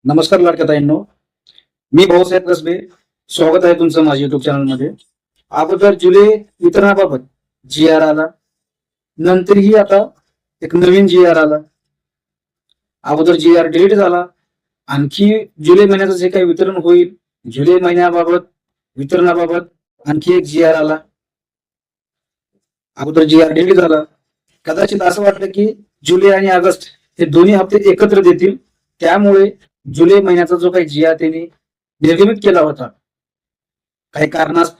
नमस्कार लाडक्या ताईंनो, मी भाऊसाहेब कसबे. स्वागत आहे तुमचं माझ्या युट्यूब चॅनलमध्ये. अगोदर जुलै वितरणाबाबत जी आर आला, नंतरही आता एक नवीन जी आर आला. अगोदर जी आर डिलीट झाला, आणखी जुलै महिन्याचं जे काही वितरण होईल जुलै महिन्याबाबत वितरणाबाबत आणखी एक जी आर आला. अगोदर जी आर डिलीट झाला. कदाचित असं वाटलं की जुलै आणि ऑगस्ट हे दोन्ही हप्ते एकत्र देतील, त्यामुळे जुलै महिन्याचा जो काही जी आर त्यांनी निर्गमित केला होता काही कारणास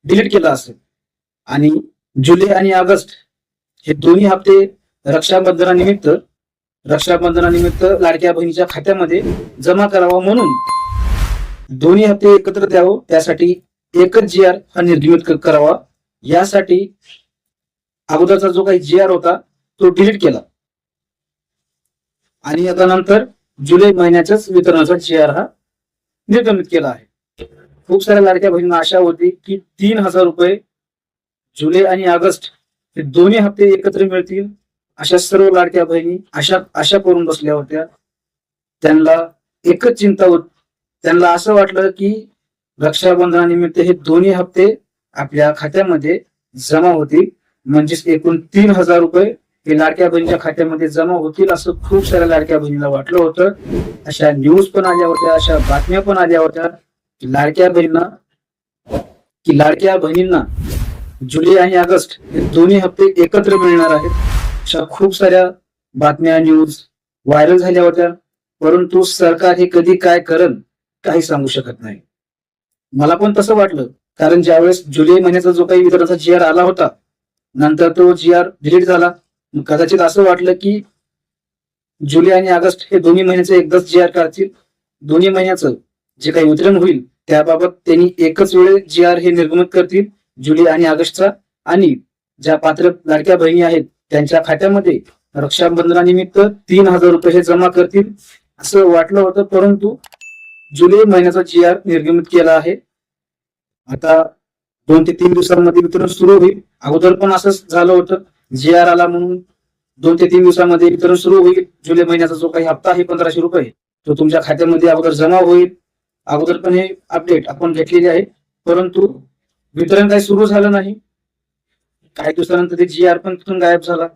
डिलीट केला असेल आणि जुलै आणि ऑगस्ट हे दोन्ही हप्ते रक्षाबंधनानिमित्त लाडक्या बहिणीच्या खात्यामध्ये जमा करावा म्हणून दोन्ही हप्ते एकत्र द्यावं, त्यासाठी एकच जी आर हा निर्गमित करावा, यासाठी अगोदरचा जो काही जी आर होता तो डिलीट केला आणि आता नंतर जुलै महिन्याच्याच वितरणाचा जी आर हा निर्गमित केला आहे. खूप साऱ्या लाडक्या बहिणींना आशा होती की 3,000 रुपये जुलै आणि ऑगस्ट हे दोन्ही हप्ते एकत्र मिळतील, अशा सर्व लाडक्या बहिणी आशा करून बसल्या होत्या. त्यांना एकच चिंता होती, त्यांना असं वाटलं की रक्षाबंधनानिमित्त हे दोन्ही हप्ते आपल्या खात्यामध्ये जमा होतील, म्हणजेच एकूण 3,000 रुपये हे लाडक्या बहिणीच्या खात्यामध्ये जमा होतील असं खूप साऱ्या लाडक्या बहिणीला वाटलं होतं. अशा न्यूज पण आल्या होत्या, अशा बातम्या पण आल्या होत्या लाडक्या बहिणींना जुलै आणि ऑगस्ट हे दोन्ही हप्ते एकत्र मिळणार आहेत. अशा खूप साऱ्या बातम्या न्यूज व्हायरल झाल्या होत्या, परंतु सरकार हे कधी काय करेल काही सांगू शकत नाही. मला पण तसं वाटलं, कारण ज्यावेळेस जुलै महिन्याचा जो काही वितरणाचा जी आर आला होता, नंतर तो जी आर डिलीट झाला. कदाचित असं वाटलं की जुलै आणि ऑगस्ट हे दोन्ही महिन्याचं एकदाच जी आर काढतील, दोन्ही महिन्याचं जे काही वितरण होईल त्याबाबत त्यांनी एकच वेळेस जी आर हे निर्गमित करतील जुलै आणि ऑगस्टचा, आणि ज्या पात्र लाडक्या बहिणी आहेत त्यांच्या खात्यामध्ये रक्षाबंधनानिमित्त 3,000 रुपये हे जमा करतील असं वाटलं होतं. परंतु जुलै महिन्याचा जी आर निर्गमित केला आहे. आता 2 ते 3 दिवसांमध्ये वितरण सुरू होईल. अगोदर पण असंच झालं होतं, जी आर आला म्हणून 2 ते 3 दिवसांमध्ये वितरण सुरू होईल. जुलै महिन्याचा जो काही हप्ता आहे 1,500 रुपये तो तुमच्या खात्यामध्ये अगोदर जमा होईल. अगोदर पण हे अपडेट आपण घेतलेली आहे, परंतु वितरण काही सुरू झालं नाही. काही दिवसानंतर ते जी आर पण तिथून गायब झाला.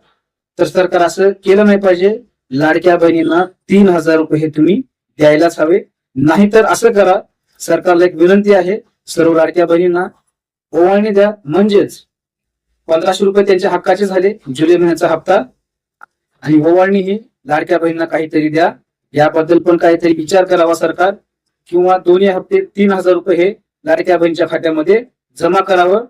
तर सरकार असं केलं नाही पाहिजे. लाडक्या बहिणींना 3,000 रुपये हे तुम्ही द्यायलाच हवे. नाहीतर असं करा, सरकारला एक विनंती आहे, सर्व लाडक्या बहिणींना ओवाळणी द्या, म्हणजेच 1,500 रुपये त्यांच्या हक्काचे झाले जुलै महिन्याचा हप्ता, आणि ओवाळणी ही लाडक्या बहिणींना काहीतरी द्या. याबद्दल पण काहीतरी विचार करावा सरकार, किंवा दोन्ही हप्ते 3,000 रुपये हे लाडक्या बहिणीच्या खात्यामध्ये जमा करावं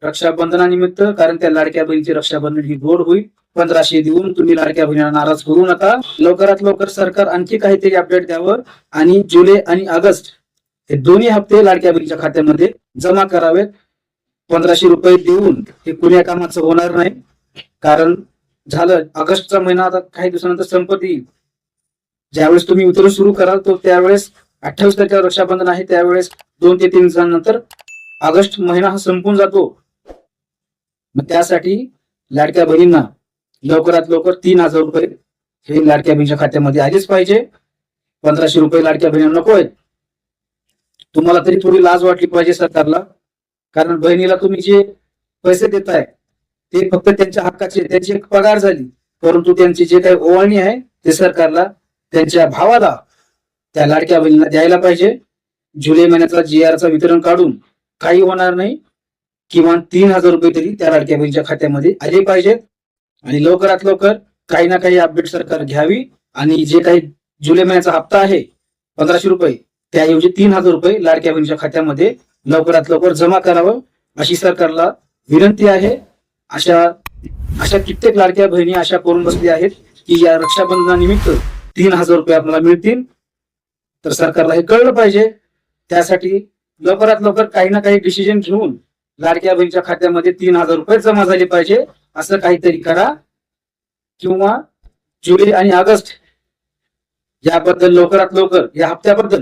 रक्षाबंधनानिमित्त, कारण त्या लाडक्या बहिणीची रक्षाबंधन ही गोड होईल. 1,500 देऊन तुम्ही लाडक्या बहिणींना नाराज करू नका. लवकरात लवकर सरकार आणखी काहीतरी अपडेट द्यावं आणि जुलै आणि ऑगस्ट हे दोन्ही हप्ते लाडक्या बहिणीच्या खात्यामध्ये जमा करावेत. 1,500 रुपये देऊन हे कुण्या कामाचं होणार नाही, कारण झालं ऑगस्टचा महिना आता काही दिवसानंतर संपत येईल. ज्यावेळेस तुम्ही वितरण सुरू कराल तो त्यावेळेस 28 तारखेला रक्षाबंधन आहे, त्यावेळेस 2 ते 3 दिवसांनंतर ऑगस्ट महिना हा संपून जातो. मग त्यासाठी लाडक्या बहिणींना लवकरात लवकर 3,000 रुपये हे लाडक्या बहिणीच्या खात्यामध्ये आलेच पाहिजे. 1,500 रुपये लाडक्या बहिणींना नको आहेत. तुम्हाला तरी थोडी लाज वाटली पाहिजे सरकारला, कारण बहिणीला तुम्ही जे पैसे देताय ते फक्त त्यांच्या हक्काचे, त्यांची एक पगार झाली, परंतु त्यांची जे काही ओवाळणी आहे ते सरकारला त्यांच्या भावाला, त्या लाडक्या बहिणीला द्यायला पाहिजे. जुलै महिन्याचा जी आरचा वितरण काढून काही होणार नाही, किमान 3,000 रुपये तरी त्या लाडक्या बहिणीच्या खात्यामध्ये आले पाहिजेत. आणि लवकरात लवकर काही ना काही अपडेट सरकार घ्यावी, आणि जे काही जुलै महिन्याचा हप्ता आहे 1,500 रुपये त्याऐवजी 3,000 रुपये लाडक्या बहिणीच्या खात्यामध्ये लवकरात लवकर जमा करावं अशी सरकारला विनंती आहे. अशा कित्येक लाडक्या बहिणी आशा करून बसल्या आहेत की या रक्षाबंधनानिमित्त 3,000 रुपये आपल्याला मिळतील. तर सरकारला हे कळलं पाहिजे. त्यासाठी लवकरात लवकर काही ना काही डिसिजन घेऊन लाडक्या बहिणीच्या खात्यामध्ये 3,000 रुपये जमा झाले पाहिजे, असं काहीतरी करा. किंवा जुलै आणि ऑगस्ट याबद्दल लवकरात लवकर, या हप्त्याबद्दल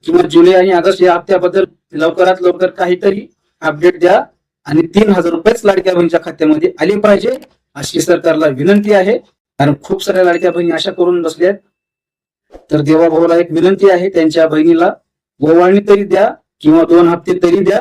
किंवा जुलै आणि ऑगस्ट या हप्त्याबद्दल लवकरात लवकर काहीतरी अपडेट द्या, आणि 3,000 रुपयेच लाडक्या बहिणीच्या खात्यामध्ये आले पाहिजे अशी सरकारला विनंती आहे. कारण खूप साऱ्या लाडक्या बहिणी आशा करून बसल्यात तर देवाभाऊला एक विनंती आहे, त्यांच्या बहिणीला ओवाळणी तरी द्या किंवा 2 हप्ते तरी द्या,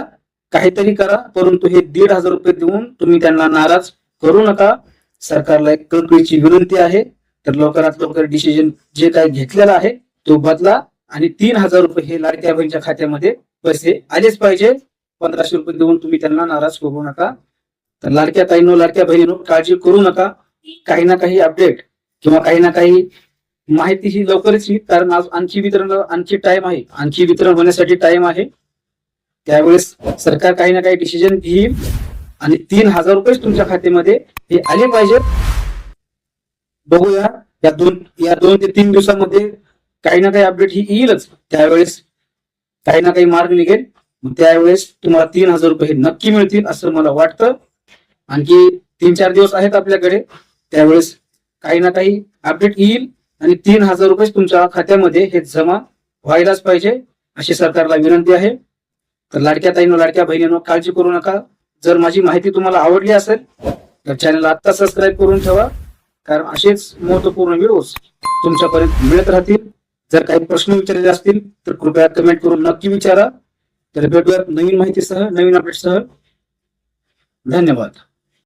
काहीतरी करा, परंतु हे 1,500 रुपये देऊन तुम्ही त्यांना नाराज करू नका. सरकारला एक कळकळीची विनंती आहे. तर लवकरात लवकर डिसिजन जे काही घेतलेला आहे तो बदला आणि 3,000 रुपये हे लाडक्या बहिणीच्या खात्यामध्ये पैसे आलेच पाहिजे. 1,500 रुपये देऊन तुम्ही त्यांना नाराज करू नका. तर लाडक्या ताईंनो, लाडक्या बहिणींनो, काळजी करू नका. काही ना काही अपडेट किंवा काही ना काही माहिती ही लवकरच येईल, कारण आज आणखी वितरण होण्यासाठी टाइम आहे. त्यावेळेस सरकार काही ना काही डिसिजन घेईल आणि 3,000 रुपये तुमच्या खात्यामध्ये हे आले पाहिजेत. बघूया या 2 ते 3 दिवसामध्ये काही ना काही अपडेट ही येईलच. त्यावेळेस काही ना काही मार्ग निघेल. त्यावेळेस तुम्हाला 3,000 रुपये नक्की मिळतील असं मला वाटतं. आणखी 3-4 दिवस आहेत आपल्याकडे. त्यावेळेस काही ना काही अपडेट येईल आणि 3,000 रुपये तुमच्या खात्यामध्ये हे जमा व्हायलाच पाहिजे अशी सरकारला विनंती आहे. तर लाडक्या ताईंनो, लाडक्या बहिणींनो, काळजी करू नका. जर माझी माहिती तुम्हाला आवडली असेल तर चॅनलला आत्ता सबस्क्राईब करून ठेवा, कारण असेच महत्वपूर्ण व्हिडिओज तुमच्यापर्यंत मिळत राहतील. जर काही प्रश्न विचारले असतील तर कृपया कमेंट करून नक्की विचारा. तर भेटूयात नवीन माहितीसह, नवीन अपडेटसह. धन्यवाद.